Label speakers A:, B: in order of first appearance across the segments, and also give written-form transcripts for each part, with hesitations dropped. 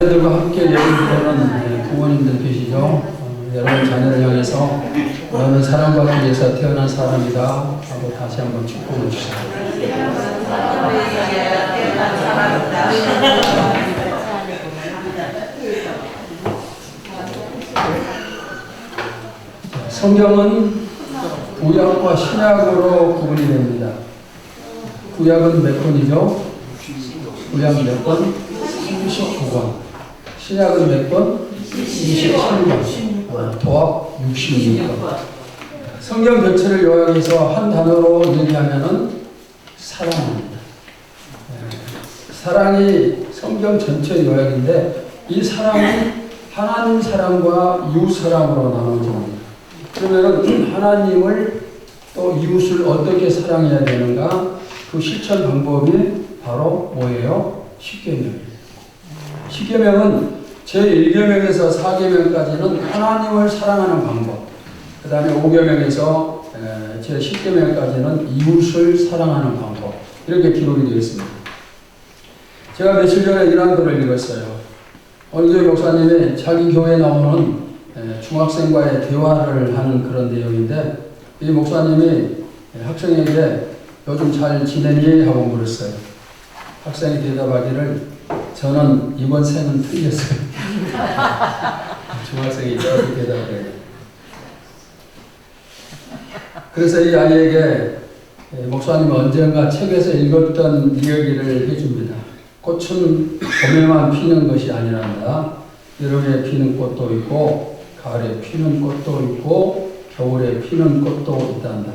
A: 들과 함께 예배드리는 부모님들 계시죠? 여러분 자녀를 향해서 너는 사랑받기 위해서 태어난 사람이다 하고 다시 한번 축복을 주세요. 성경은 구약과 신약으로 구분이 됩니다. 구약은 몇 권이죠? 구약 몇 권? 39권. 신약은 몇 권? 23권. 도합 66권. 성경 전체를 요약해서 한 단어로 얘기하면은 사랑입니다. 사랑이 성경 전체 요약인데 이 사랑은 하나님 사랑과 이웃 사랑으로 나눠집니다. 그러면은 하나님을 또 이웃을 어떻게 사랑해야 되는가? 그 실천 방법이 바로 뭐예요? 십계명입니다. 십계명은 제1계명에서 4계명까지는 하나님을 사랑하는 방법, 그 다음에 5계명에서 제10계명까지는 이웃을 사랑하는 방법, 이렇게 기록이 되어 있습니다. 제가 며칠 전에 이런 글을 읽었어요. 어느 교회 목사님이 자기 교회에 나오는 중학생과의 대화를 하는 그런 내용인데, 이 목사님이 학생에게 요즘 잘 지내니? 하고 물었어요. 학생이 대답하기를 저는 이번 생은 틀렸어요. 중학생이 이렇게 대답해요. 그래서 이 아이에게 목사님은 언젠가 책에서 읽었던 이야기를 해줍니다. 꽃은 봄에만 피는 것이 아니란다. 여름에 피는 꽃도 있고 가을에 피는 꽃도 있고 겨울에 피는 꽃도 있단다.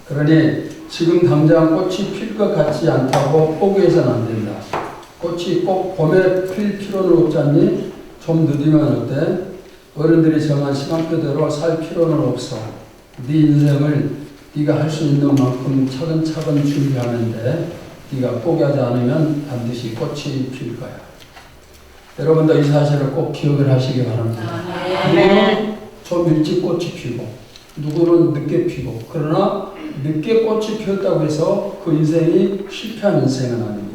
A: 그러니 지금 당장 꽃이 필 것 같지 않다고 포기해서는 안 된다. 꽃이 꼭 봄에 필 필요는 없지 않니? 좀 늦으면 어때? 어른들이 정한 시간표대로 살 필요는 없어. 네 인생을 네가 할 수 있는 만큼 차근차근 준비하면 돼. 네가 포기하지 않으면 반드시 꽃이 필 거야. 여러분도 이 사실을 꼭 기억을 하시기 바랍니다. 누구는 좀 일찍 꽃이 피고 누구는 늦게 피고, 그러나 늦게 꽃이 피었다고 해서 그 인생이 실패한 인생은 아닙니다.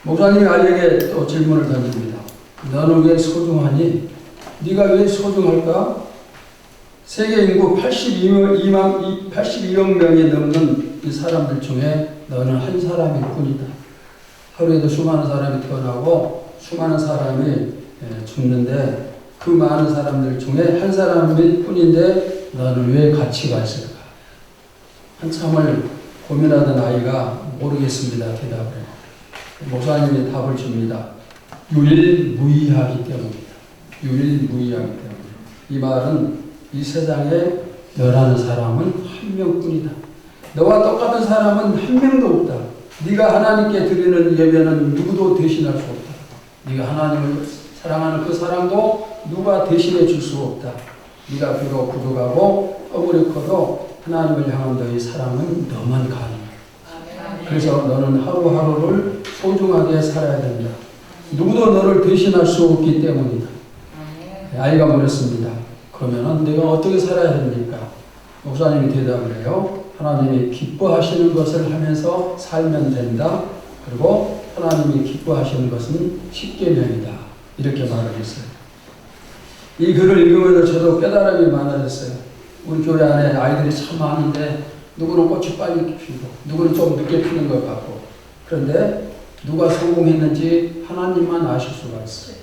A: 목사님이 아이에게 또 질문을 던집니다. 너는 왜 소중하니? 네가 왜 소중할까? 세계 인구 82억 명이 넘는 이 사람들 중에 너는 한 사람일 뿐이다. 하루에도 수많은 사람이 태어나고 수많은 사람이 죽는데 그 많은 사람들 중에 한 사람일 뿐인데 너는 왜 가치가 있을까? 한참을 고민하던 아이가 모르겠습니다. 대답을 해요. 목사님이 답을 줍니다. 유일무이하기 때문이다. 유일무이하기 때문이다. 이 말은 이 세상에 너라는 사람은 한 명뿐이다. 너와 똑같은 사람은 한 명도 없다. 네가 하나님께 드리는 예배는 누구도 대신할 수 없다. 네가 하나님을 사랑하는 그 사랑도 누가 대신해 줄 수 없다. 네가 비록 부족하고 허물이 커도 하나님을 향한 너의 사랑은 너만 가능해. 그래서 너는 하루하루를 소중하게 살아야 된다. 누구도 너를 대신할 수 없기 때문이다. 아이가 물었습니다. 그러면 내가 어떻게 살아야 됩니까? 목사님이 대답을 해요. 하나님이 기뻐하시는 것을 하면서 살면 된다. 그리고 하나님이 기뻐하시는 것은 십계명이다. 이렇게 말을 했어요. 이 글을 읽으면서 저도 깨달음이 많아졌어요. 우리 교회 안에 아이들이 참 많은데 누구는 꽃이 빨리 피고 누구는 좀 늦게 피는 것 같고, 그런데 누가 성공했는지 하나님만 아실 수가 있어요.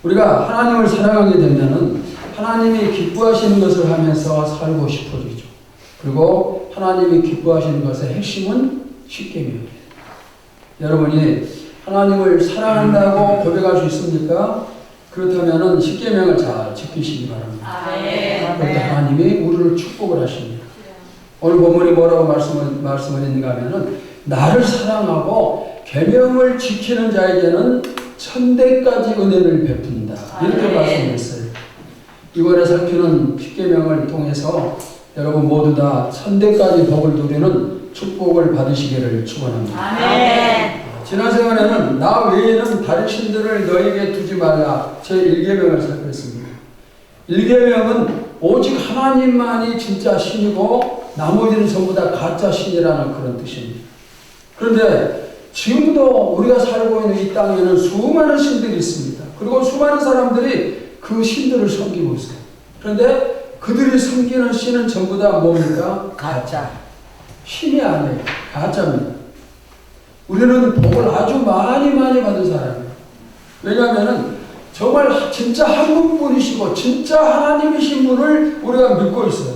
A: 우리가 하나님을 사랑하게 되면은 하나님이 기뻐하시는 것을 하면서 살고 싶어지죠. 그리고 하나님이 기뻐하시는 것의 핵심은 십계명이에요. 여러분이 하나님을 사랑한다고 고백할 수 있습니까? 그렇다면 십계명을 잘 지키시기 바랍니다. 그럴 때 하나님이 우리를 축복을 하십니다. 오늘 본문이 뭐라고 말씀을 했는가 하면은 나를 사랑하고 계명을 지키는 자에게는 천대까지 은혜를 베푼다. 이렇게 말씀했어요. 이번에 살피는 십계명을 통해서 여러분 모두 다 천대까지 복을 누리는 축복을 받으시기를 축원합니다. 아멘. 지난 시간에는 나 외에는 다른 신들을 너에게 두지 말라 제1계명을 살폈습니다. 1계명은 오직 하나님만이 진짜 신이고 나머지는 전부 다 가짜 신이라는 그런 뜻입니다. 그런데 지금도 우리가 살고 있는 이 땅에는 수많은 신들이 있습니다. 그리고 수많은 사람들이 그 신들을 섬기고 있어요. 그런데 그들이 섬기는 신은 전부 다 뭡니까?
B: 가짜.
A: 신이 아니에요. 가짜입니다. 우리는 복을 아주 많이 받은 사람이에요. 왜냐하면 정말 진짜 한 분뿐이시고 진짜 하나님이신 분을 우리가 믿고 있어요.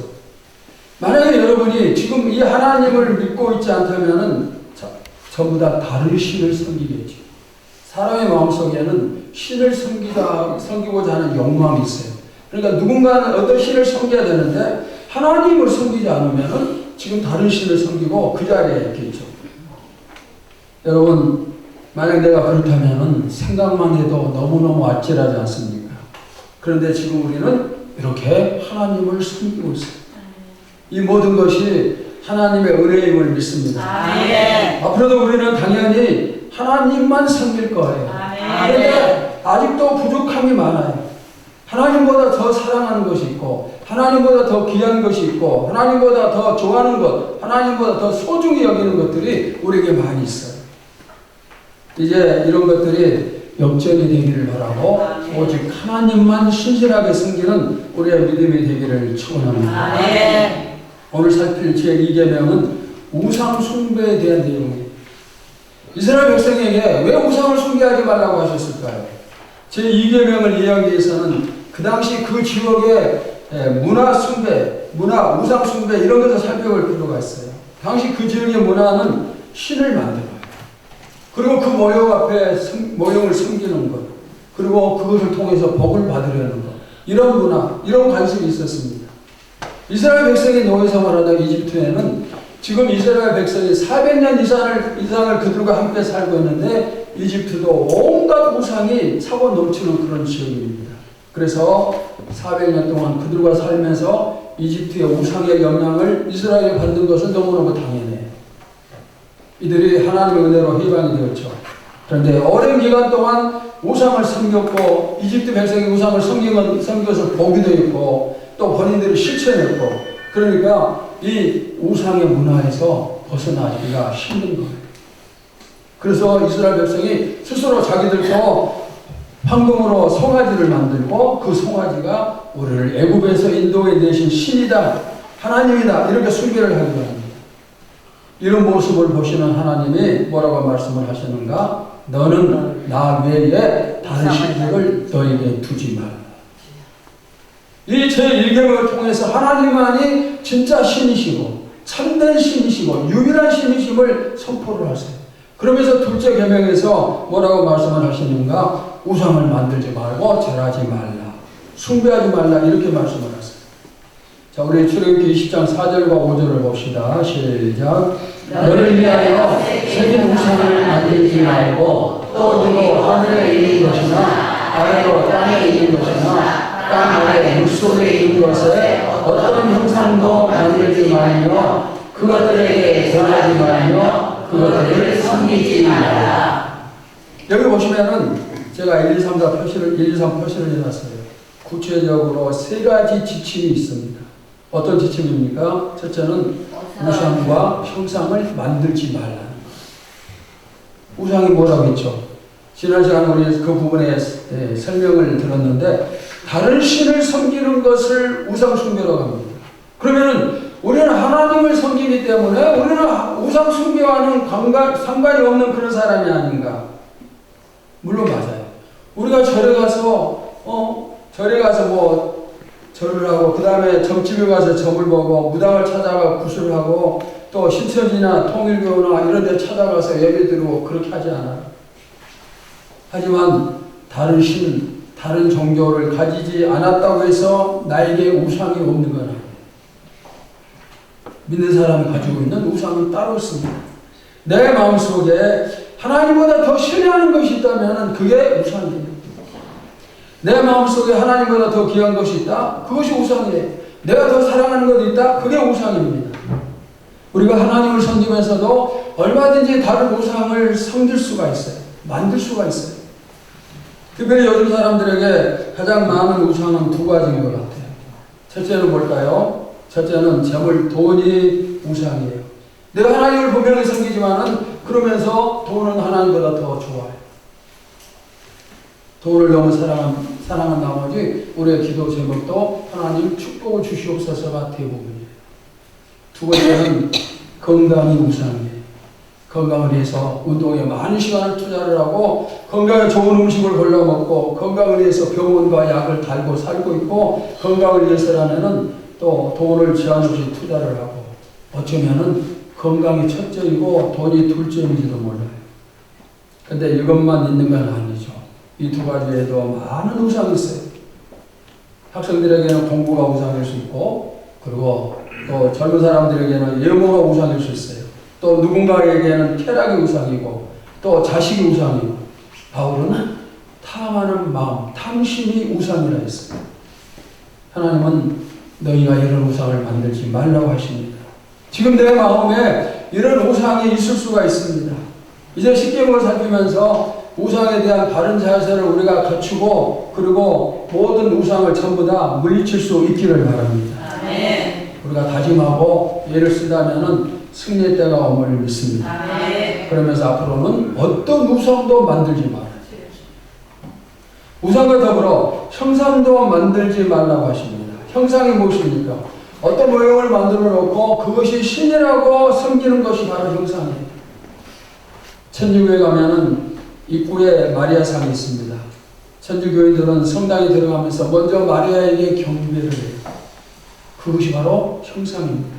A: 만약에 여러분이 지금 이 하나님을 믿고 있지 않다면 전부 다 다른 신을 섬기겠죠. 사람의 마음속에는 신을 섬기고자 하는 욕망이 있어요. 그러니까 누군가는 어떤 신을 섬겨야 되는데 하나님을 섬기지 않으면 지금 다른 신을 섬기고 그 자리에 있겠죠. 여러분, 만약 내가 그렇다면 생각만 해도 너무너무 아찔하지 않습니까? 그런데 지금 우리는 이렇게 하나님을 섬기고 있어요. 이 모든 것이 하나님의 은혜임을 믿습니다. 앞으로도 우리는 당연히 하나님만 섬길 거예요. 그런데 아직도 부족함이 많아요. 하나님보다 더 사랑하는 것이 있고 하나님보다 더 귀한 것이 있고 하나님보다 더 좋아하는 것, 하나님보다 더 소중히 여기는 것들이 우리에게 많이 있어요. 이제 이런 것들이 역전이 되기를 바라고 오직 하나님만 신실하게 섬기는 우리의 믿음이 되기를 축원합니다. 오늘 살필 제2계명은 우상 숭배에 대한 내용이에요. 이스라엘 백성에게 왜 우상을 숭배하지 말라고 하셨을까요? 제2계명을 이해하기 위해서는 그 당시 그 지역의 문화 숭배, 우상 숭배 이런 것을 살펴볼 필요가 있어요. 당시 그 지역의 문화는 신을 만들어요. 그리고 그 모형 앞에 모형을 섬기는 것, 그리고 그것을 통해서 복을 받으려는 것, 이런 문화, 이런 관습이 있었습니다. 이스라엘 백성이 노예 생활하던 이집트에는 지금 이스라엘 백성이 400년 이상을 그들과 함께 살고 있는데 이집트도 온갖 우상이 차고 넘치는 그런 지역입니다. 그래서 400년 동안 그들과 살면서 이집트의 우상의 영향을 이스라엘이 받는 것은 너무너무 당연해요. 이들이 하나님의 은혜로 해방이 되었죠. 그런데 오랜 기간 동안 우상을 섬겼고 이집트 백성이 우상을 섬긴 것을 보기도 했고 또 본인들이 실천했고 그러니까 이 우상의 문화에서 벗어나기가 힘든 거예요. 그래서 이스라엘 백성이 스스로 자기들도 황금으로 송아지를 만들고 그 송아지가 우리를 애굽에서 인도해 내신 신이다, 하나님이다 이렇게 숭배를 하기도 합니다. 이런 모습을 보시는 하나님이 뭐라고 말씀을 하시는가? 너는 나 외에 다른 신들을 너에게 두지 말라. 이 제1계명을 통해서 하나님만이 진짜 신이시고 참된 신이시고 유일한 신이심을 선포를 하세요. 그러면서 둘째 계명에서 뭐라고 말씀을 하시는가? 우상을 만들지 말고 절하지 말라, 숭배하지 말라 이렇게 말씀을 하세요. 자, 우리 출애굽기 20장 4절과 5절을 봅시다. 시작.
B: 너를 위하여 새긴 우상을 만들지 말고 또 누구 하늘에 있는 것이나 아래로 땅에 있는 것이나 땅 아래 물속에 있는 것에 어떤 형상도 만들지 말며 그것들에게 절하지 말며 그것들을 섬기지 말라.
A: 여기 보시면은 제가 1, 2, 3, 4 표시를 1, 2, 3 표시를 해놨어요. 구체적으로 세 가지 지침이 있습니다. 어떤 지침입니까? 첫째는 우상과 형상을 만들지 말라는 것. 우상이 뭐라고 했죠? 지난 시간에 우리 그 부분에 설명을 들었는데 다른 신을 섬기는 것을 우상 숭배라고 합니다. 그러면은 우리는 하나님을 섬기기 때문에 우리는 우상 숭배와는 상관이 없는 그런 사람이 아닌가? 물론 맞아요. 우리가 절에 가서 뭐 절을 하고 그 다음에 점집에 가서 점을 보고 무당을 찾아가 구슬을 하고 또 신천지나 통일교나 이런 데 찾아가서 예배 드리고 그렇게 하지 않아요. 하지만 다른 신, 다른 종교를 가지지 않았다고 해서 나에게 우상이 없는 건 아니에요. 믿는 사람이 가지고 있는 우상은 따로 있습니다. 내 마음속에 하나님보다 더 신뢰하는 것이 있다면 그게 우상이에요. 내 마음속에 하나님보다 더 귀한 것이 있다? 그것이 우상이에요. 내가 더 사랑하는 것이 있다? 그게 우상입니다. 우리가 하나님을 섬기면서도 얼마든지 다른 우상을 섬길 수가 있어요. 만들 수가 있어요. 특별히 요즘 사람들에게 가장 많은 우상은 두 가지인 것 같아요. 첫째는 뭘까요? 첫째는 돈이 우상이에요. 내가 하나님을 분명히 섬기지만은 그러면서 돈은 하나님보다 더 좋아요. 돈을 너무 사랑한 나머지 우리의 기도 제목도 하나님 축복을 주시옵소서가 대부분이에요. 두 번째는 건강이 우상이에요. 건강을 위해서 운동에 많은 시간을 투자를 하고 건강에 좋은 음식을 골라 먹고 건강을 위해서 병원과 약을 달고 살고 있고 건강을 위해서라면은 또 돈을 제한 없이 투자를 하고 어쩌면은 건강이 첫째이고 돈이 둘째인지도 몰라요. 근데 이것만 있는 건 아니죠. 이 두 가지에도 많은 우상이 있어요. 학생들에게는 공부가 우상일 수 있고 그리고 또 젊은 사람들에게는 외모가 우상일 수 있어요. 또 누군가에게는 쾌락이 우상이고 또 자식이 우상이고 바울은 탐하는 마음, 탐심이 우상이라 했어요. 하나님은 너희가 이런 우상을 만들지 말라고 하십니다. 지금 내 마음에 이런 우상이 있을 수가 있습니다. 이제 십계명을 살피면서 우상에 대한 바른 자세를 우리가 갖추고 그리고 모든 우상을 전부 다 물리칠 수 있기를 바랍니다. 아멘. 우리가 다짐하고 예를 쓰다면은 승리의 때가 옴을 믿습니다. 아멘. 그러면서 앞으로는 어떤 우상도 만들지 말아요. 우상과 더불어 형상도 만들지 말라고 하십니다. 형상이 무엇입니까? 어떤 모형을 만들어 놓고 그것이 신이라고 섬기는 것이 바로 형상이에요. 천주교에 가면은 입구에 마리아상이 있습니다. 천주교인들은 성당에 들어가면서 먼저 마리아에게 경배를 해요. 그것이 바로 형상입니다.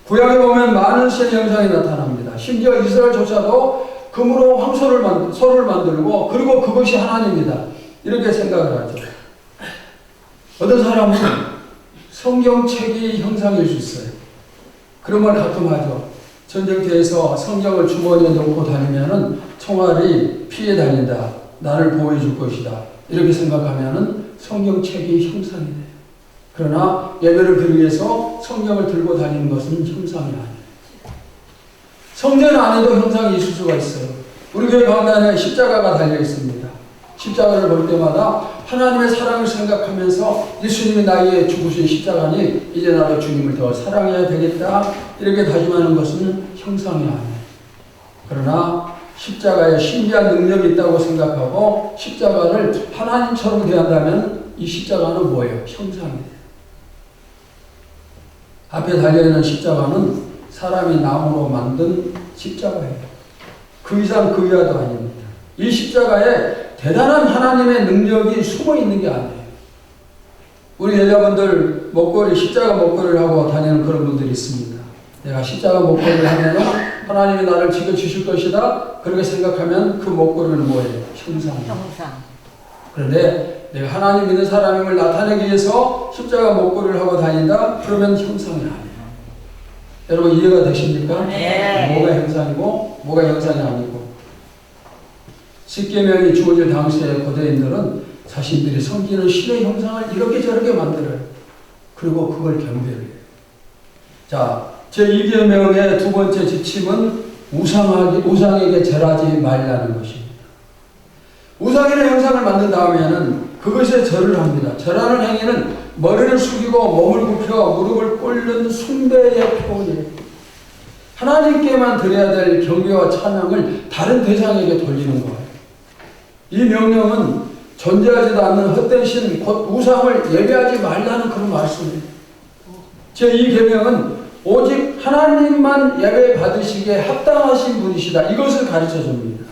A: 구약에 보면 많은 신의 형상이 나타납니다. 심지어 이스라엘조차도 금으로 황소를 소를 만들고 그리고 그것이 하나님이다. 이렇게 생각을 하죠. 어떤 사람은 성경책이 형상일 수 있어요. 그런 걸 가끔 하죠. 전쟁터에서 성경을 주머니에 넣고 다니면은 총알이 피해 다닌다. 나를 보호해 줄 것이다. 이렇게 생각하면은 성경책이 형상이 돼요. 그러나 예배를 드리기 위해서 성경을 들고 다니는 것은 형상이 아니에요. 성전 안에도 형상이 있을 수가 있어요. 우리 교회 가운데 십자가가 달려 있습니다. 십자가를 볼 때마다 하나님의 사랑을 생각하면서 예수님이 나에게 죽으신 십자가니 이제 나도 주님을 더 사랑해야 되겠다. 이렇게 다짐하는 것은 형상이 아니에요. 그러나 십자가에 신비한 능력이 있다고 생각하고 십자가를 하나님처럼 대한다면 이 십자가는 뭐예요? 형상이에요. 앞에 달려있는 십자가는 사람이 나무로 만든 십자가예요. 그 이상 그 이하도 아닙니다. 이 십자가에 대단한 하나님의 능력이 숨어 있는 게 아니에요. 우리 여자분들 목걸이, 십자가 목걸이를 하고 다니는 그런 분들이 있습니다. 내가 십자가 목걸이를 하면 하나님이 나를 지켜주실 것이다. 그렇게 생각하면 그 목걸이는 뭐예요? 형상이에요. 그런데 내가 하나님 믿는 사람임을 나타내기 위해서 십자가 목걸이를 하고 다닌다? 그러면 형상이 아니에요. 여러분 이해가 되십니까? 네. 뭐가 형상이고 뭐가 형상이 아니고. 십계명이 주어질 당시의 고대인들은 자신들이 섬기는 신의 형상을 이렇게 저렇게 만들어요. 그리고 그걸 경배해요. 자, 제2계명의 두 번째 지침은 우상에게 절하지 말라는 것입니다. 우상이나 형상을 만든 다음에는 그것에 절을 합니다. 절하는 행위는 머리를 숙이고 몸을 굽혀 무릎을 꿇는 숭배의 표현이에요. 하나님께만 드려야 될 경배와 찬양을 다른 대상에게 돌리는 거예요. 이 명령은 존재하지도 않는 헛된 신, 곧 우상을 예배하지 말라는 그런 말씀이에요. 제2계명은 오직 하나님만 예배 받으시기에 합당하신 분이시다. 이것을 가르쳐 줍니다.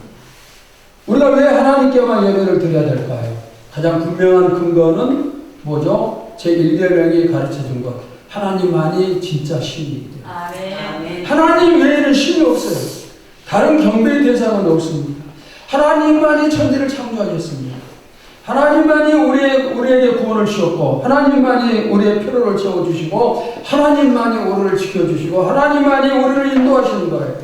A: 우리가 왜 하나님께만 예배를 드려야 될까요? 가장 분명한 근거는 뭐죠? 제1계명이 가르쳐 준 것. 하나님만이 진짜 신이기 때문에. 하나님 외에는 신이 없어요. 다른 경배의 대상은 없습니다. 하나님만이 천지를 창조하셨습니다. 하나님만이 우리에게 구원을 주셨고 하나님만이 우리의 필요를 채워주시고 하나님만이 우리를 지켜주시고 하나님만이 우리를 인도하시는 거예요.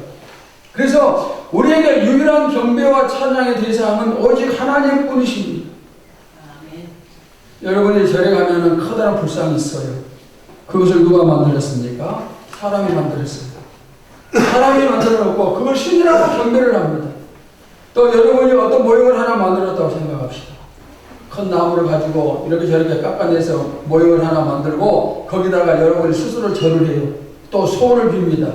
A: 그래서 우리에게 유일한 경배와 찬양의 대상은 오직 하나님뿐이십니다. 여러분이 절에 가면은 커다란 불상이 있어요. 그것을 누가 만들었습니까? 사람이 만들었어요. 사람이 만들어 놓고 그걸 신이라고 경배를 합니다. 또 여러분이 어떤 모형을 하나 만들었다고 생각합시다. 큰 나무를 가지고 이렇게 저렇게 깎아내서 모형을 하나 만들고 거기다가 여러분이 스스로 절을 해요. 또 소원을 빕니다.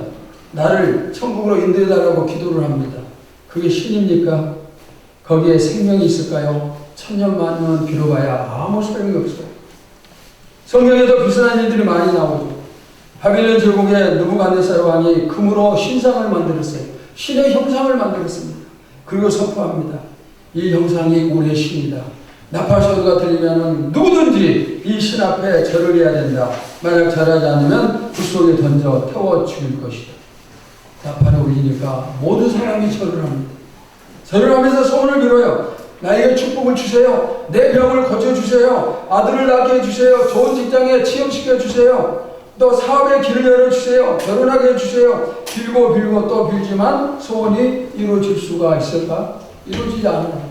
A: 나를 천국으로 인도해달라고 기도를 합니다. 그게 신입니까? 거기에 생명이 있을까요? 천년만년 빌어봐야 아무 소용이 없어요. 성경에도 비슷한 일들이 많이 나오죠. 바빌론 제국의 느부갓네살 왕이 금으로 신상을 만들었어요. 신의 형상을 만들었습니다. 그리고 선포합니다. 이 형상이 우리의 신이다. 나팔 소리가 들리면 누구든지 이 신 앞에 절을 해야 된다. 만약 절하지 않으면 불 속에 던져 태워 죽일 것이다. 나팔을 울리니까 모든 사람이 절을 합니다. 절을 하면서 소원을 빌어요. 나에게 축복을 주세요. 내 병을 고쳐주세요. 아들을 낳게 해주세요. 좋은 직장에 취업시켜주세요. 또 사업의 길을 열어주세요. 결혼하게 해주세요. 빌고 또 빌지만 소원이 이루어질 수가 있을까? 이루어지지 않아요.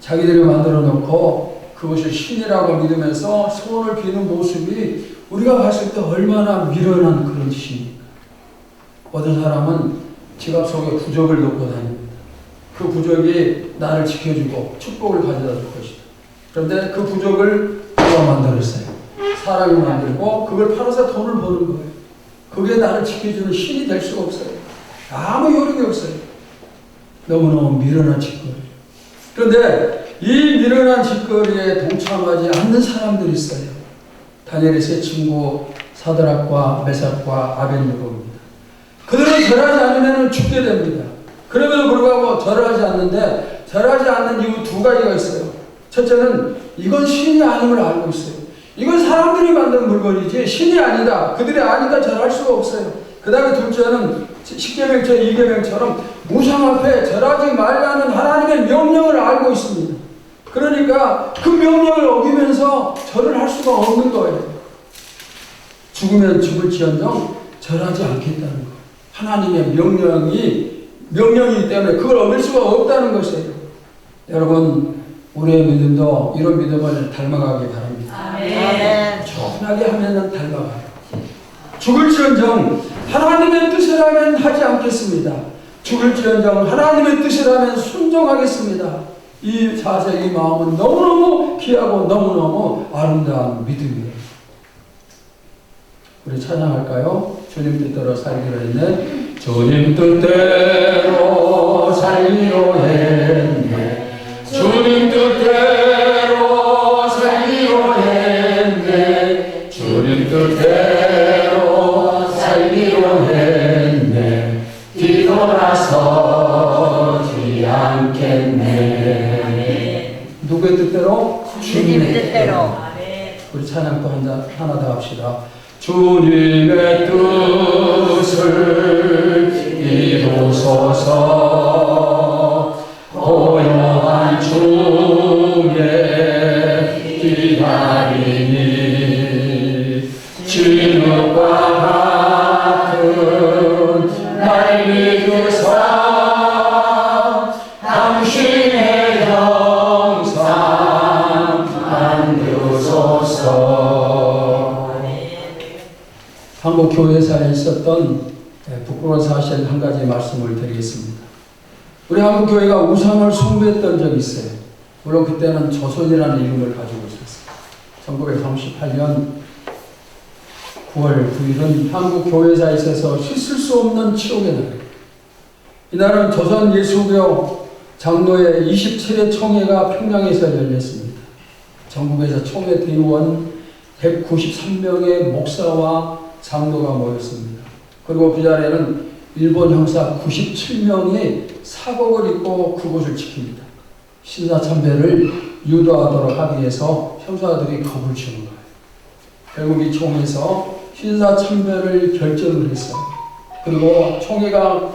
A: 자기들이 만들어 놓고 그것을 신이라고 믿으면서 소원을 비는 모습이 우리가 봤을 때 얼마나 미련한 그런 신입니까? 어떤 사람은 지갑 속에 부적을 넣고 다닙니다. 그 부적이 나를 지켜주고 축복을 가져다 줄 것이다. 그런데 그 부적을 누가 만들었어요? 사람이 만들고 그걸 팔아서 돈을 버는 거예요. 그게 나를 지켜주는 신이 될 수가 없어요. 아무 효력이 없어요. 너무너무 미련한 짓거리. 그런데 이 미련한 짓거리에 동참하지 않는 사람들이 있어요. 다니엘의 세 친구 사드락과 메삭과 아벳느고입니다. 그들은 절하지 않으면 죽게 됩니다. 그럼에도 불구하고 절하지 않는데 절하지 않는 이유 두 가지가 있어요. 첫째는 이건 신이 아님을 알고 있어요. 이건 사람들이 만든 물건이지 신이 아니다. 그들이 아니까 절할 수가 없어요. 그 다음에 둘째는 십계명처 2계명처럼 우상 앞에 절하지 말라는 하나님의 명령을 알고 있습니다. 그러니까 그 명령을 어기면서 절을 할 수가 없는 거예요. 죽으면 죽을지언정 절하지 않겠다는 거예요. 하나님의 명령이기 때문에 그걸 어길 수가 없다는 것이에요. 여러분, 우리의 믿음도 이런 믿음을 닮아가기 바랍니다.
C: 아멘.
A: 조금하게 하면 닮아가요. 죽을지언정 하나님의 뜻이라면 하지 않겠습니다. 죽을지언정 하나님의 뜻이라면 순종하겠습니다. 이 자세, 이 마음은 너무너무 귀하고 너무너무 아름다운 믿음이에요. 우리 찬양할까요? 주님 뜻대로 살기로 했네. 주님 뜻대로 살기로 했네. 주님 뜻대로 살기로 했네. 주님 뜻대로 살기로 했네. 뒤돌아서지 않겠네. 누구의 뜻대로?
C: 주님의 뜻대로.
A: 우리 찬양 또 하나 더 합시다. 주님의 뜻을 이루소서. 고요한 중에 기다리니 진흙과 같은 날 믿으사 당신의 형상 만드소서. 한국 교회사에 있었던 부끄러운 사실 한 가지 말씀을 드리겠습니다. 우리 한국 교회가 우상을 숭배했던 적이 있어요. 물론 그때는 조선이라는 이름을 가지고 있었어요. 1938년 9월 9일은 한국 교회사에 있어서 씻을 수 없는 치욕의 날이에요. 이날은 조선 예수교 장로의 27회 총회가 평양에서 열렸습니다. 전국에서 총회 대의원 193명의 목사와 장로가 모였습니다. 그리고 그 자리에는 일본 형사 97명이 사복을 입고 그곳을 지킵니다. 신사참배를 유도하도록 하기 위해서 형사들이 겁을 주는 거예요. 결국 이 총회에서 신사참배를 결정을 했어요. 그리고 총회가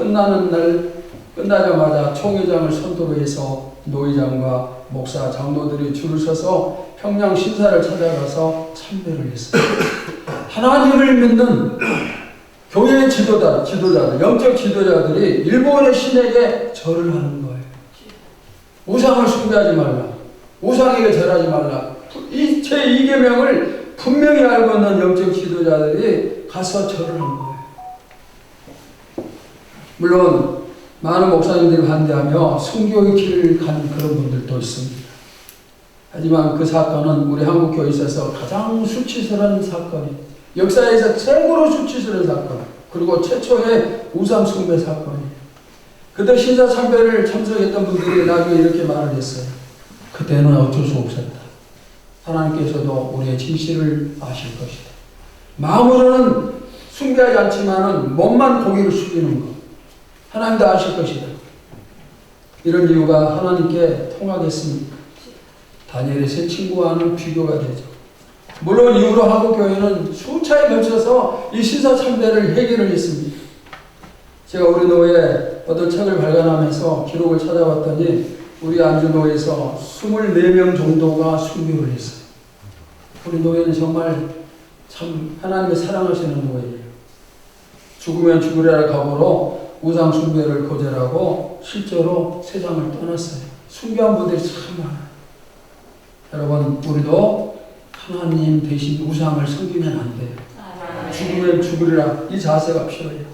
A: 끝나자마자 총회장을 선두로 해서 노회장과 목사, 장로들이 줄을 서서 평양 신사를 찾아가서 참배를 했어요. 하나님을 믿는 교회의 지도자들, 영적 지도자들이 일본의 신에게 절을 하는 거예요. 우상을 숭배하지 말라. 우상에게 절하지 말라. 이 제2계명을 분명히 알고 있는 영적 지도자들이 가서 절을 한 거예요. 물론 많은 목사님들이 반대하며 순교의 길을 간 그런 분들도 있습니다. 하지만 그 사건은 우리 한국교회에 있어서 가장 수치스러운 사건이 역사에서 최고로 수치스러운 사건, 그리고 최초의 우상 숭배 사건이에요. 그때 신사참배를 참석했던 분들이 나중에 이렇게 말을 했어요. 그때는 어쩔 수 없었다. 하나님께서도 우리의 진실을 아실 것이다. 마음으로는 숭배하지 않지만은 몸만 고기를 숙이는 것. 하나님도 아실 것이다. 이런 이유가 하나님께 통하겠습니까? 다니엘의 세 친구와는 비교가 되죠. 물론 이후로 한국교회는 수차에 걸쳐서 이 신사참배를 해결을 했습니다. 제가 우리 노예 어떤 책을 발간하면서 기록을 찾아봤더니 우리 안주노에서 24명 정도가 순교를 했어요. 우리 노예는 정말 참 하나님의 사랑하시는 노예예요. 죽으면 죽으리라 각오로 우상 숭배를 거절하고 실제로 세상을 떠났어요. 순교한 분들이 참 많아요. 여러분, 우리도 하나님 대신 우상을 섬기면 안 돼요. 죽으면 죽으리라 이 자세가 필요해요.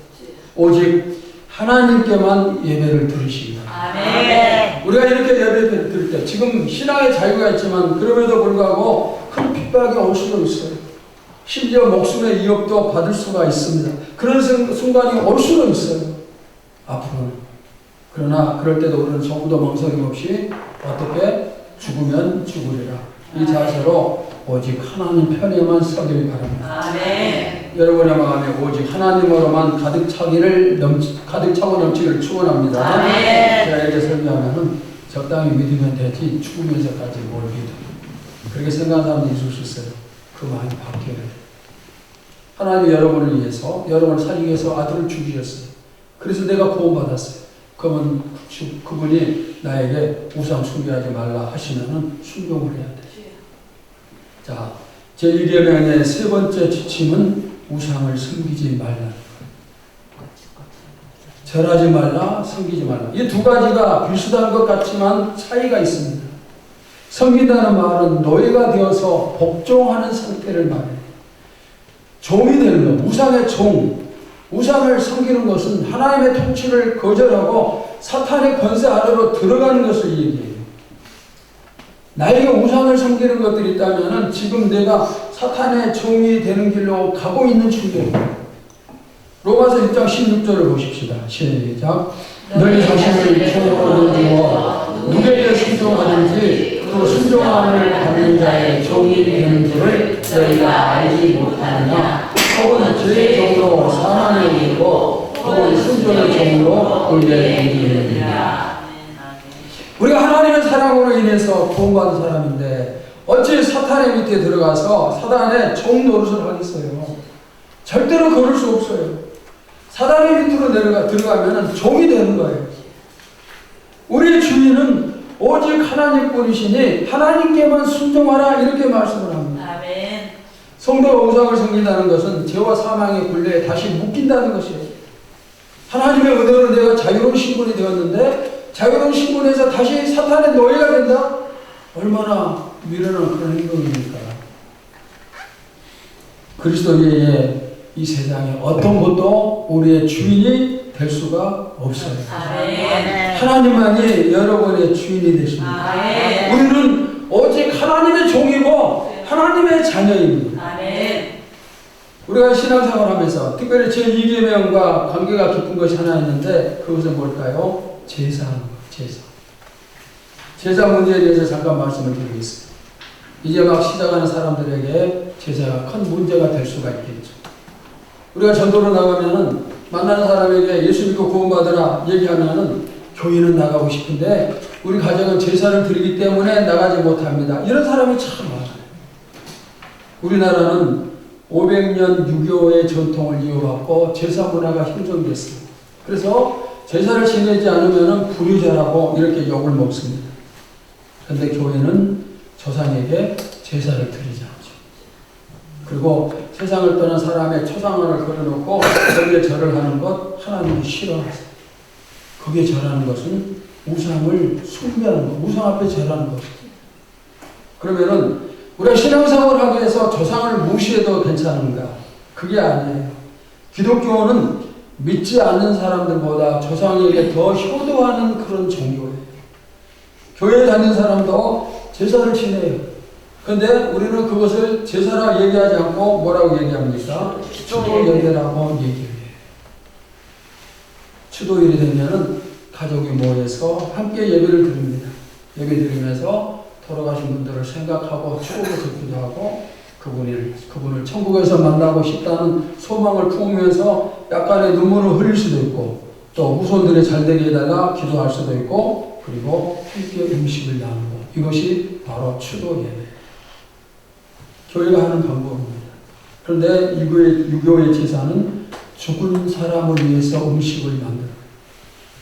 A: 오직 하나님께만 예배를 드리시기 바랍니다. 우리가 이렇게 예배를 드릴 때 지금 신앙의 자유가 있지만 그럼에도 불구하고 큰 핍박이 올 수도 있어요. 심지어 목숨의 위협도 받을 수가 있습니다. 그런 순간이 올 수도 있어요. 앞으로는. 그러나 그럴 때도 우리는 조금도 멍석임 없이 어떻게 죽으면 죽으리라 이 자세로 오직 하나님 편에만 서길 바랍니다. 여러분의 마음에 오직 하나님으로만 가득 차고 넘치기를 축원합니다. 제가 이렇게 설명하면은 적당히 믿으면 되지 죽으면서까지 뭘 믿어. 그렇게 생각하는 사람도 있을 수 있어요. 그 마음이 바뀌어야 돼요. 하나님이 여러분을 위해서, 여러분을 살리기 위해서 아들을 주셨어요. 그래서 내가 구원받았어요. 그러면 그분이 나에게 우상 숭배하지 말라 하시면은 순종을 해야 돼요. 자, 제1계명의 세 번째 지침은 우상을 섬기지 말라. 절하지 말라, 섬기지 말라. 이 두 가지가 비슷한 것 같지만 차이가 있습니다. 섬긴다는 말은 노예가 되어서 복종하는 상태를 말해요. 종이 되는 것, 우상의 종. 우상을 섬기는 것은 하나님의 통치를 거절하고 사탄의 권세 아래로 들어가는 것을 얘기해요. 나에게 우상을 섬기는 것들이 있다면 지금 내가 사탄의 종이 되는 길로 가고 있는 중이에요. 로마서 1장 16절을 보십시다. 시작. 너희 자신을 종으로 두고 누구에게 순종하든지 그 순종함을 받는 자의 종이 되는 줄을 너희가 알지 못하느냐. 혹은 죄의 종으로 사망에 이르고 혹은 순종의 종으로 의에 이르느냐. 우리가 하나님의 사랑으로 인해서 구원받은 사람인데 어찌 사탄의 밑에 들어가서 사단의 종 노릇을 하겠어요? 절대로 그럴 수 없어요. 사단의 밑으로 들어가면 종이 되는 거예요. 우리의 주인은 오직 하나님뿐이시니 하나님께만 순종하라 이렇게 말씀을 합니다.
C: 아멘.
A: 성도가 우상을 섬긴다는 것은 죄와 사망의 굴레에 다시 묶인다는 것이에요. 하나님의 은혜로 내가 자유로운 신분이 되었는데 자유로운 신분에서 다시 사탄의 노예가 된다? 얼마나 미련한 그런 행동입니까? 그리스도 외에 이 세상에 어떤 것도 우리의 주인이 될 수가 없어요.
C: 아멘.
A: 하나님만이 여러분의 주인이 되십니다.
C: 아멘.
A: 우리는 오직 하나님의 종이고 하나님의 자녀입니다.
C: 아멘.
A: 우리가 신앙생활하면서 특별히 제2계명과 관계가 깊은 것이 하나 있는데 그것은 뭘까요? 제사하는 것, 제사. 제사 문제에 대해서 잠깐 말씀을 드리겠습니다. 이제 막 시작하는 사람들에게 제사가 큰 문제가 될 수가 있겠죠. 우리가 전도로 나가면은 만나는 사람에게 예수 믿고 구원받으라 얘기하면은 교회는 나가고 싶은데 우리 가정은 제사를 드리기 때문에 나가지 못합니다. 이런 사람이 참 많아요. 우리나라는 500년 유교의 전통을 이어받고 제사 문화가 형성됐습니다. 그래서 제사를 지내지 않으면 불효자라고 이렇게 욕을 먹습니다. 그런데 교회는 조상에게 제사를 드리지 않죠. 그리고 세상을 떠난 사람의 초상화를 걸어놓고 거기에 절을 하는 것 하나님이 싫어하세요. 거기에 절하는 것은 우상을 숭배하는 것, 우상 앞에 절하는 것. 그러면은 우리가 신앙생활을 하기 위해서 조상을 무시해도 괜찮은가? 그게 아니에요. 기독교는 믿지 않는 사람들보다 조상에게 더 효도하는 그런 종교예요. 교회에 다니는 사람도 제사를 지내요. 그런데 우리는 그것을 제사라 얘기하지 않고 뭐라고 얘기합니까? 추도 예배라고 얘기해요. 추도일이 되면은 가족이 모여서 함께 예배를 드립니다. 예배 드리면서 돌아가신 분들을 생각하고 추억을 듣기도 하고 그분을 천국에서 만나고 싶다는 소망을 품으면서 약간의 눈물을 흘릴 수도 있고 또 후손들이 잘 되게 해달라 기도할 수도 있고 그리고 함께 음식을 나누고 이것이 바로 추도 예배. 교회가 하는 방법입니다. 그런데 유교의 제사는 죽은 사람을 위해서 음식을 만들어요.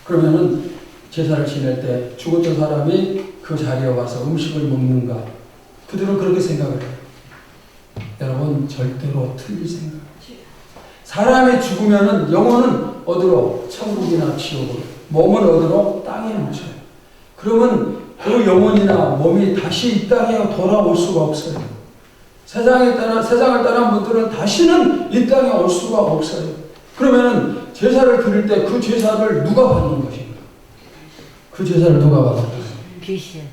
A: 그러면은 제사를 지낼 때 죽었던 사람이 그 자리에 와서 음식을 먹는가? 그들은 그렇게 생각을 해요. 여러분 절대로 틀린 생각. 사람이 죽으면은 영혼은 어디로? 천국이나 지옥으로. 몸은 어디로? 땅에 묻혀요. 그러면 그 영혼이나 몸이 다시 이 땅에 돌아올 수가 없어요. 세상을 떠난 분들은 다시는 이 땅에 올 수가 없어요. 그러면은 제사를 드릴 때 그 제사를 누가 받는 것인가? 그 제사를 누가 받을까요?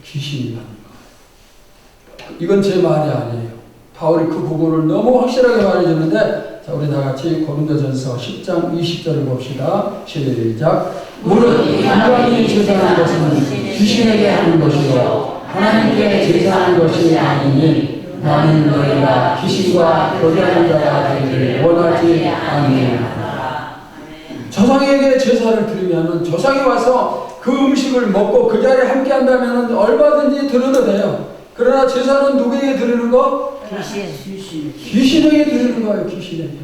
A: 귀신이 받는 거. 이건 제 말이 아니에요. 바울이 그 부분을 너무 확실하게 말해주는데, 자, 우리 다 같이 고린도전서 10장 20절을 봅시다. 시작.
B: 무릇 인간이 제사하는 것은 귀신에게 하는 것이요 하나님께 제사하는 것이 아니니 나는 너희가 귀신과 교제하는 자가 되기를 원하지 아니하노라.
A: 조상에게 제사를 드리면은 조상이 와서 그 음식을 먹고 그 자리에 함께 한다면은 얼마든지 드려도 돼요. 그러나 제사는 누구에게 드리는 거? 귀신에게 드리는 거예요. 귀신에게.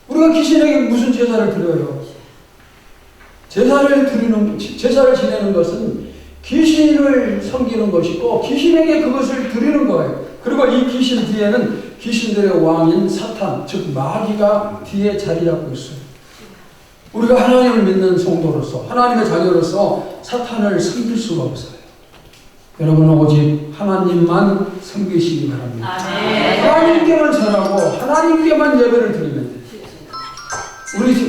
A: 우리가 귀신에게 무슨 제사를 드려요? 제사를 지내는 것은 귀신을 섬기는 것이고 귀신에게 그것을 드리는 거예요. 그리고 이 귀신 뒤에는 귀신들의 왕인 사탄, 즉 마귀가 뒤에 자리 잡고 있어요. 우리가 하나님을 믿는 성도로서 하나님의 자녀로서 사탄을 섬길 수가 없어요. 여러분은 오직 하나님만 섬기시기 바랍니다. 하나님께만 전하고 하나님께만 예배를 드리면 돼요.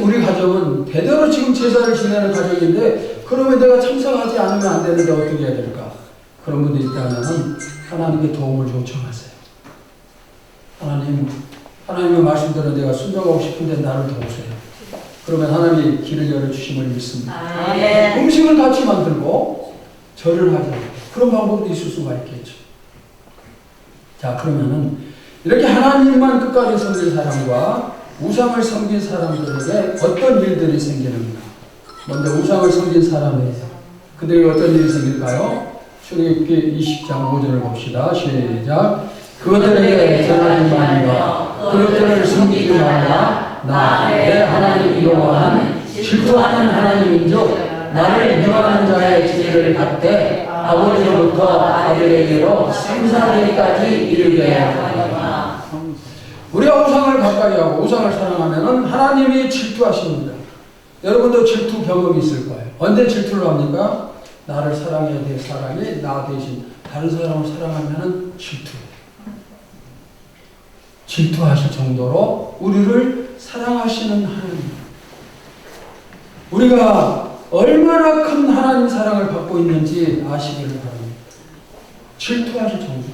A: 우리 가정은 대대로 지금 제사를 지내는 가정인데 그러면 내가 참석하지 않으면 안 되는데 어떻게 해야 될까? 그런 분들이 있다면 하나님께 도움을 요청하세요. 하나님의 말씀대로 내가 순종하고 싶은데 나를 도우세요. 그러면 하나님이 길을 열어주심을 믿습니다. 음식을 같이 만들고 절을 하자. 그런 방법도 있을 수가 있겠죠. 자, 그러면은 이렇게 하나님만 끝까지 섬긴 사람과 우상을 섬긴 사람들에게 어떤 일들이 생기는가? 먼저 우상을 섬긴 사람에서 그들에게 어떤 일이 생길까요? 출애굽기 20장 5절을 봅시다. 시작. 그들에게 전하지 말며 그들을 섬기지 말라. 나 내 하나님 여호와는 질투하는 하나님인즉 나를 미워하는 자의 죄를 갚되 아버지로부터 아들에게로 3,4대까지 이르게 하리라. 우리가 우상을 가까이 하고 우상을 사랑하면 하나님이 질투하십니다. 여러분도 질투 경험이 있을 거예요. 언제 질투를 합니까? 나를 사랑해야 될 사람이 나 대신 다른 사람을 사랑하면 질투하실 정도로 우리를 사랑하시는 하나님. 우리가 얼마나 큰 하나님 사랑을 받고 있는지 아시기를 바랍니다. 질투하실 정도.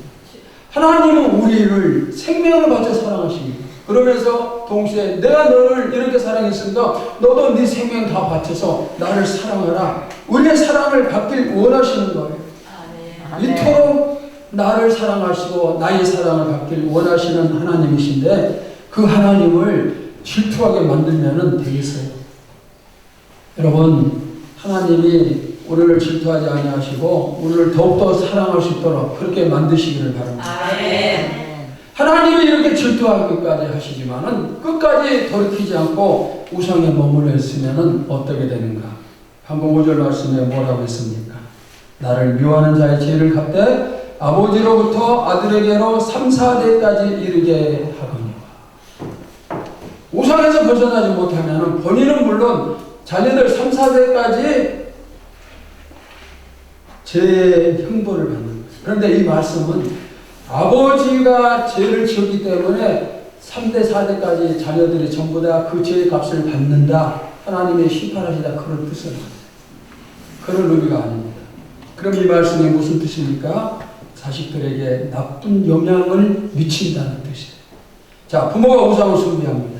A: 하나님은 우리를 생명을 바쳐 사랑하십니다. 그러면서 동시에 내가 너를 이렇게 사랑했으니까 너도 네 생명 다 바쳐서 나를 사랑하라. 우리의 사랑을 받길 원하시는 거예요. 이토록 나를 사랑하시고 나의 사랑을 받길 원하시는 하나님이신데 그 하나님을 질투하게 만들면 되겠어요. 여러분, 하나님이 우리를 질투하지 아니하시고 우리를 더욱더 사랑할 수 있도록 그렇게 만드시기를 바랍니다. 하나님이 이렇게 질투하기까지 하시지만은 끝까지 돌이키지 않고 우상에 머물러 있으면은 어떻게 되는가? 방금 5절 말씀에 뭐라고 했습니까? 나를 미워하는 자의 죄를 갚되 아버지로부터 아들에게로 3,4대까지 이르게 하거니와. 우상에서 벗어나지 못하면은 본인은 물론 자녀들 3,4대까지 죄의 형벌을 받는 거예요. 그런데 이 말씀은 아버지가 죄를 지었기 때문에 3대, 4대까지 자녀들이 전부 다 그 죄의 값을 받는다. 하나님의 심판하시다. 그런 뜻은 아니에요. 그런 의미가 아닙니다. 그럼 이 말씀이 무슨 뜻입니까? 자식들에게 나쁜 영향을 미친다는 뜻이에요. 자, 부모가 우상을 숭배합니다.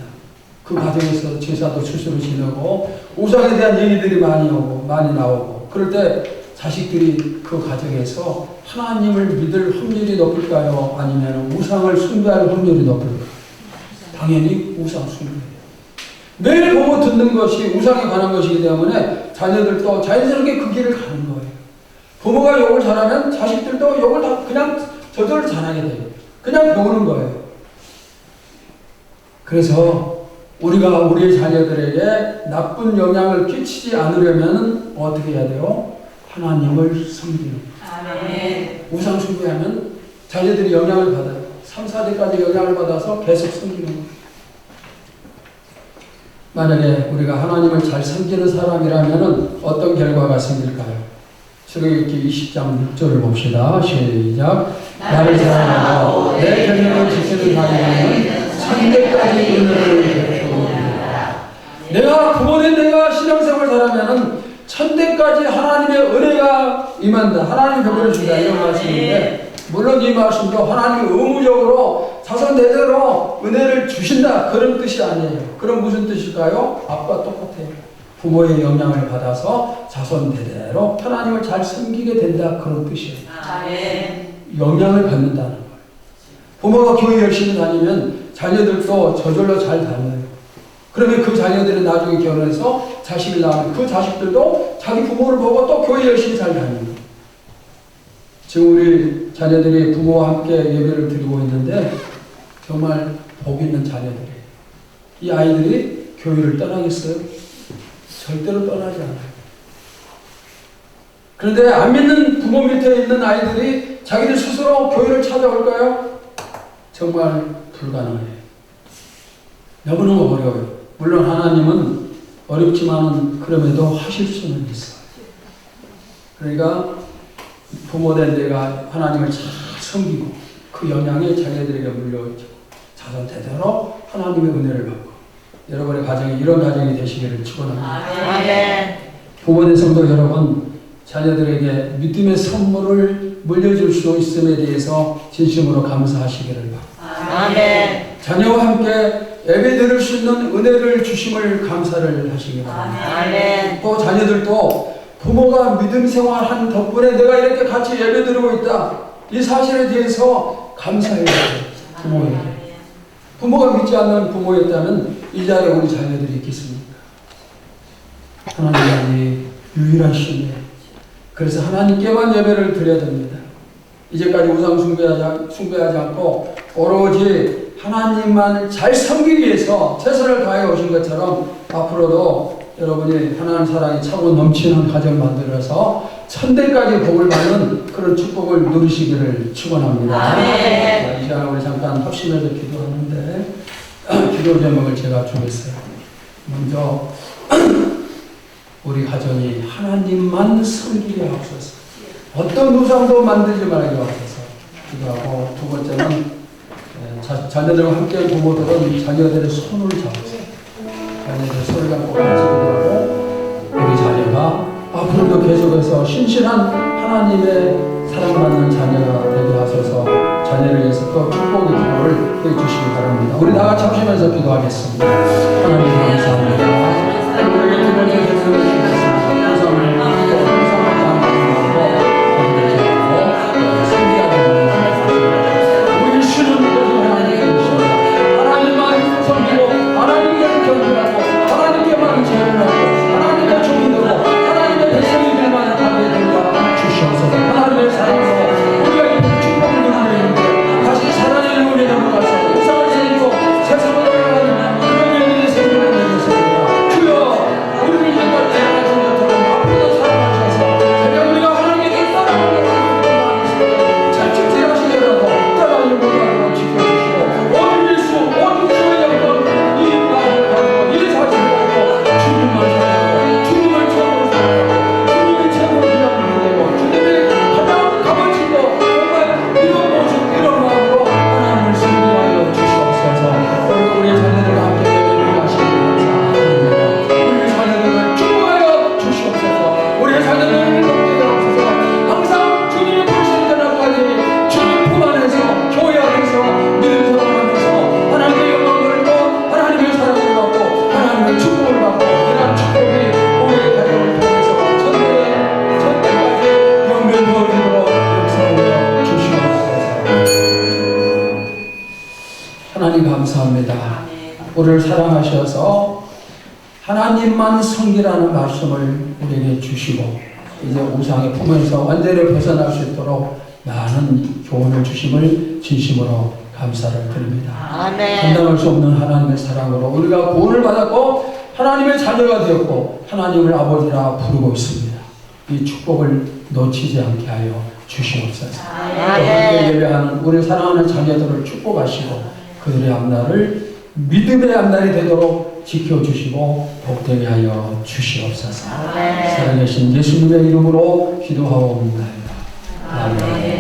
A: 그 과정에서 제사도 스스로 지내고 우상에 대한 얘기들이 많이 나오고 그럴 때 자식들이 그 과정에서 하나님을 믿을 확률이 높을까요? 아니면 우상을 숭배할 확률이 높을까요? 당연히 우상 숭배예요. 매일 보고 듣는 것이 우상에 관한 것이기 때문에 자녀들도 자연스럽게 그 길을 가는 거예요. 부모가 욕을 잘하면 자식들도 욕을 다 그냥 저절로 잘하게 돼요. 그냥 배우는 거예요. 그래서 우리가 우리 자녀들에게 나쁜 영향을 끼치지 않으려면 어떻게 해야 돼요? 하나님을 섬기는 거예요.
C: 아멘.
A: 우상 숭배하면 자녀들이 영향을 받아요. 3, 4대까지 영향을 받아서 계속 섬기는 거예요. 만약에 우리가 하나님을 잘 섬기는 사람이라면 어떤 결과가 생길까요? 출애굽기 20장 6절을 봅시다. 시작. 나를 사랑하고 내 계명을 지키는 자에게는 천대까지 은혜를 베풀리라. 내가 부모된 내가 신앙생활 잘하면은 천대까지 하나님의 은혜가 임한다. 하나님이 베풀어 준다. 이런 말씀인데 물론 이 말씀도 하나님이 의무적으로 자손 대대로 은혜를 주신다. 그런 뜻이 아니에요. 그럼 무슨 뜻일까요? 앞과 똑같아요. 부모의 영향을 받아서 자손 대대로 하나님을 잘 섬기게 된다. 그런 뜻이에요.
C: 아멘.
A: 영향을 받는다는 거예요. 부모가 교회 열심히 다니면 자녀들도 저절로 잘 다녀요. 그러면 그 자녀들은 나중에 결혼해서 자식을 낳으면 그 자식들도 자기 부모를 보고 또 교회 열심히 잘 다닙니다. 지금 우리 자녀들이 부모와 함께 예배를 드리고 있는데 정말 복 있는 자녀들이에요. 이 아이들이 교회를 떠나겠어요? 절대로 떠나지 않아요. 그런데 안 믿는 부모 밑에 있는 아이들이 자기들 스스로 교회를 찾아올까요? 정말 불가능해요. 너무너무 어려워요. 물론 하나님은 어렵지만은 그럼에도 하실 수는 있어요. 그러니까 부모된 내가 하나님을 잘 섬기고 그 영향이 자녀들에게 물려오죠. 자손 대대로 하나님의 은혜를 받고 여러분의 가정이 이런 가정이 되시기를 축원합니다.
C: 아멘.
A: 부모된 성도 여러분, 자녀들에게 믿음의 선물을 물려줄 수 있음에 대해서 진심으로 감사하시기를 바랍니다.
C: 아멘.
A: 자녀와 함께 예배 드릴 수 있는 은혜를 주심을 감사를 하시기 바랍니다.
C: 아멘.
A: 또 자녀들도 부모가 믿음 생활한 덕분에 내가 이렇게 같이 예배 드리고 있다. 이 사실에 대해서 감사해야 돼요. 부모에게. 부모가 믿지 않는 부모였다면 이 자리에 우리 자녀들이 있겠습니까? 하나님이 유일하시네. 그래서 하나님께만 예배를 드려야 됩니다. 이제까지 우상 숭배하지 않고 오로지 하나님만 잘 섬기기 위해서 최선을 다해 오신 것처럼 앞으로도 여러분이 하나님 사랑이 차고 넘치는 가정 만들어서 천대까지 복을 받는 그런 축복을 누리시기를 축원합니다.
C: 아멘.
A: 이 시간에 우리 잠깐 합심해서 기도하는데 기도 제목을 제가 주겠어요. 먼저 우리 가정이 하나님만 섬기게 하옵소서. 어떤 우상도 만들지 말게 하옵소서. 기도하고 두 번째는 자녀들과 함께 부모들은 자녀들의 손을 잡으세요. 자녀들의 손을 잡고 같이 기도하고 우리 자녀가 앞으로도 계속해서 신실한 하나님의 사랑받는 자녀가 되게 하소서. 자녀를 위해서 또 축복의 기도를 해주시기 바랍니다. 우리 다 같이 합심해서 기도하겠습니다. 하나님 감사합니다. 우리에게 두 번째 제목을 주셨습니다. 우상을 믿고 우상을 당하고 우리 주는 것을 하나님께 주십니다. 하나님만 섬기고 하나님께 경배하고 하나님께만 제일하고 하나님의 종이 되고 하나님의 백성이 될만 하게 된다 주시옵소서. 하나님의 사랑으로 우리가 이 축복을 누리고 있는데 다시 사랑의 눈에 넘어가서 우상을 섬기고 세상을 돌아가는 그런 일이 생기는 일이 있습니다. 감사합니다.
C: 아멘.
A: 우리를 사랑하셔서 하나님만 성기라는 말씀을 우리에게 주시고 이제 우상의 품에서 완전히 벗어날 수 있도록 많은 교훈을 주심을 진심으로 감사를 드립니다.
C: 아멘.
A: 감당할 수 없는 하나님의 사랑으로 우리가 구원을 받았고 하나님의 자녀가 되었고 하나님을 아버지라 부르고 있습니다. 이 축복을 놓치지 않게 하여 주시옵소서. 또 함께 예배하는 우리 사랑하는 자녀들을 축복하시고 그들의 앞날을 믿음의 앞날이 되도록 지켜주시고 복되게 하여 주시옵소서. 살아계신 예수님의 이름으로 기도하옵나이다. 아멘.